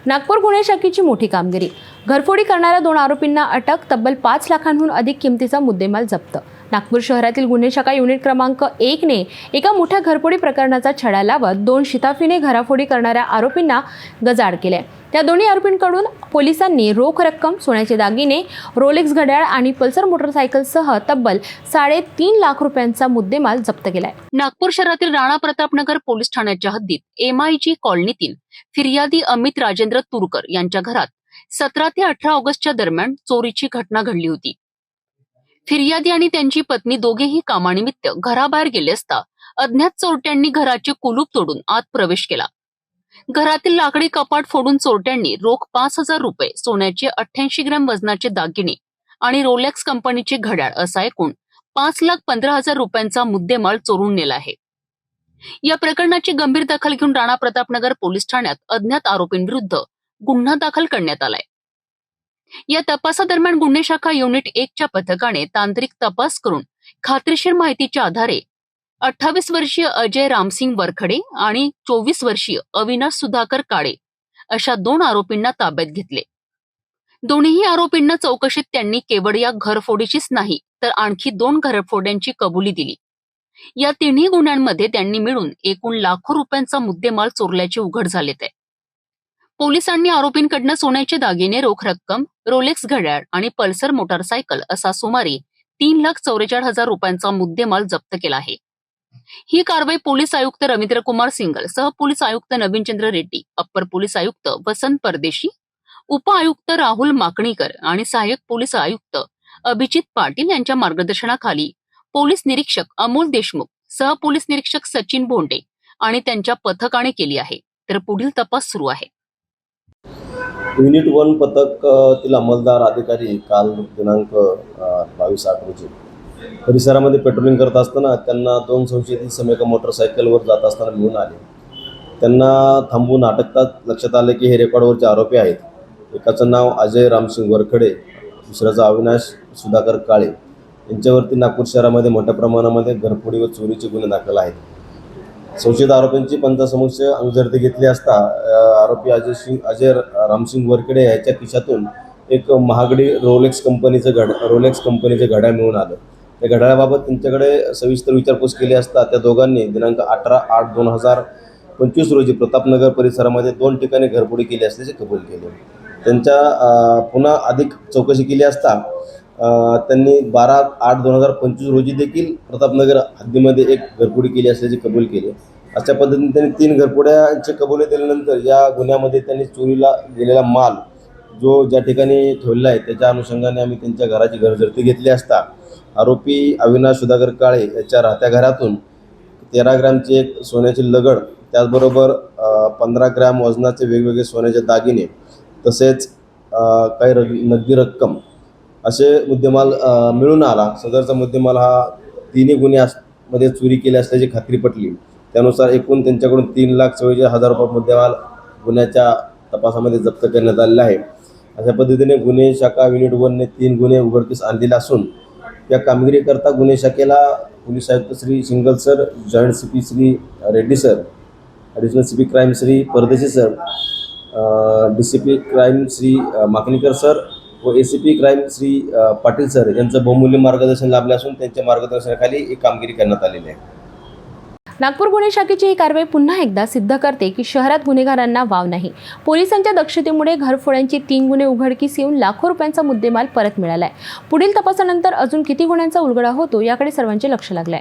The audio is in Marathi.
नागपूर गुन्हे शाखेची मोठी कामगिरी। घरफोडी करणाऱ्या 2 आरोपींना अटक, तब्बल 5 लाखांहून अधिक किमतीचा मुद्देमाल जप्त। नागपूर शहरातील गुन्हे शाखा युनिट क्रमांक 1 ने एका मोठ्या घरफोडी प्रकरणाचा छडा लावत 2 शिताफीने घरफोडी करणाऱ्या आरोपींना गजाआड केले। त्या दोन्ही आरोपींकडून पोलिसांनी रोख रक्कम, सोन्याचे दागिने, रोलेक्स घड्याळ आणि पल्सर मोटरसायकलसह तब्बल 3.5 लाख रुपयांचा मुद्देमाल जप्त केलाय। नागपूर शहरातील राणा प्रतापनगर पोलीस ठाण्याच्या हद्दीत MIG कॉलनीतील फिर्यादी अमित राजेंद्र तुरकर यांच्या घरात 17 ते 18 ऑगस्टच्या दरम्यान चोरीची घटना घडली होती। फिर्यादी आणि त्यांची पत्नी दोघेही कामानिमित्त घराबाहेर गेले असता अज्ञात चोरट्यांनी घराचे कुलूप तोडून आत प्रवेश केला। घरातील लाकडी कपाट फोडून चोरट्यांनी रोख 5,000 रुपये, सोन्याचे 88 ग्रॅम वजनाचे दागिने आणि रोलेक्स कंपनीचे घड्याळ असा एकूण 5,15,000 रुपयांचा मुद्देमाल चोरून नेला आहे। या प्रकरणाची गंभीर दखल घेऊन राणा प्रतापनगर पोलीस ठाण्यात अज्ञात आरोपींविरुद्ध गुन्हा दाखल करण्यात आलाय। या तपासादरम्यान गुन्हे शाखा युनिट 1 च्या पथकाने तांत्रिक तपास करून खात्रीशीर माहितीच्या आधारे 28 वर्षीय अजय रामसिंग वरखडे आणि 24 वर्षीय अविनाश सुधाकर काळे अशा 2 आरोपींना ताब्यात घेतले। दोन्ही आरोपींना चौकशीत त्यांनी केवळ या घरफोडीचीच नाही तर आणखी 2 घरफोड्यांची कबुली दिली। या तिन्ही गुन्ह्यांमध्ये त्यांनी मिळून एकूण लाखो रुपयांचा मुद्देमाल चोरल्याचे उघड झालेत आहे। पोलिसांनी आरोपींकडनं सोन्याचे दागिने, रोख रक्कम, रोलेक्स घड्याळ आणि पल्सर मोटरसायकल असा सुमारे 3,44,000 रुपयांचा मुद्देमाल जप्त केला आहे। ही कारवाई पोलीस आयुक्त रवींद्र कुमार सिंगल, सहपोलीस आयुक्त नवीनचंद्र रेड्डी, अप्पर पोलीस आयुक्त वसंत परदेशी, उप आयुक्त राहुल माकणीकर आणि सहाय्यक पोलीस आयुक्त अभिजित पाटील यांच्या मार्गदर्शनाखाली पोलीस निरीक्षक अमोल देशमुख, सहपोलीस निरीक्षक सचिन भोंडे आणि त्यांच्या पथकाने केली आहे। तर पुढील तपास सुरू आहे। युनिट 1 पथक तील अंमलदार अधिकारी काल दिनांक 22/8 रोजी परिसरामध्ये पेट्रोलिंग करत असताना त्यांना 2 संशयित इसम एका मोटरसायकलवर जात असताना मिळून आले। त्यांना थांबवून अटकताच लक्षात आले की हे रेकॉर्डवरचे आरोपी आहेत। एकाचं नाव अजय रामसिंग वरखडे, दुसऱ्याचा अविनाश सुधाकर काळे यांच्यावरती नागपूर शहरामध्ये मोठ्या प्रमाणामध्ये घरफोडी व चोरीचे गुन्हे दाखल आहेत। संशयित आरोपींची पंचासमक्ष अंगझडती घेतली असता आरोपी अजय रामसिंग वरखडे याच्या खिशातून एक महागडी रोलेक्स कंपनीचे घड्याळ मिळून आलं। त्या घड्याळाबाबत त्यांच्याकडे सविस्तर विचारपूस केली असता त्या दोघांनी दिनांक 18/8/2025 रोजी प्रतापनगर परिसरामध्ये 2 ठिकाणी घरफोडी केली असल्याचे कबूल केले। त्यांच्या पुन्हा अधिक चौकशी केली असता त्यांनी 12/8/2025 रोजी देखील प्रतापनगर हद्दीमध्ये एक घरफोडी केली असल्याचे कबूल केले। अशा पद्धतीने त्यांनी 3 घरफोड्यांचे कबुली दिल्यानंतर या गुन्ह्यामध्ये त्यांनी चोरीला गेलेला माल जो ज्या ठिकाणी ठेवलेला आहे त्याच्या अनुषंगाने आम्ही त्यांच्या घराची घरजडती घेतली असता आरोपी अविनाश सुधाकर काळे याच्या राहत्या घरातून 13 ग्रॅमची एक सोन्याची लगड, त्याचबरोबर 15 ग्रॅम वजनाचे वेगवेगळे सोन्याचे दागिने तसेच काही नगदी रक्कम असे मुद्देमाल मिळून आला। सदरचा मुद्देमाल हा 3 गुन्ह्यांमध्ये चोरी केली असल्याची खात्री पटली। त्यानुसार एकूण त्यांच्याकडून 3,44,000 रुपये मुद्देमाल गुन्ह्याच्या तपासामध्ये जप्त करण्यात आलेला आहे। अशा पद्धतीने गुन्हे शाखा युनिट 1 ने 3 गुन्हे उघडकीस आणलेले असून या कामगिरीकरता गुन्हे शाखेला पोलीस आयुक्त Shri Singal sir, joint CP Shri Reddy sir, additional CP crime Shri Pardeshi sir, DCP crime Shri Makanikar sir व ACP crime Shri Patil sir यांचं बहुमूल्य मार्गदर्शन लाभले असून त्यांच्या मार्गदर्शनाखाली ही कामगिरी करण्यात आलेली आहे। नागपूर गुन्हे शाखेची ही कारवाई पुन्हा एकदा सिद्ध करते की शहरात गुन्हेगारांना वाव नाही। पोलिसांच्या दक्षतेमुळे घरफोड्यांची 3 गुन्हे उघडकीस येऊन लाखो रुपयांचा मुद्देमाल परत मिळालाय। पुढील तपासानंतर अजून किती गुन्ह्यांचा उलगडा होतो याकडे सर्वांचे लक्ष लागलंय।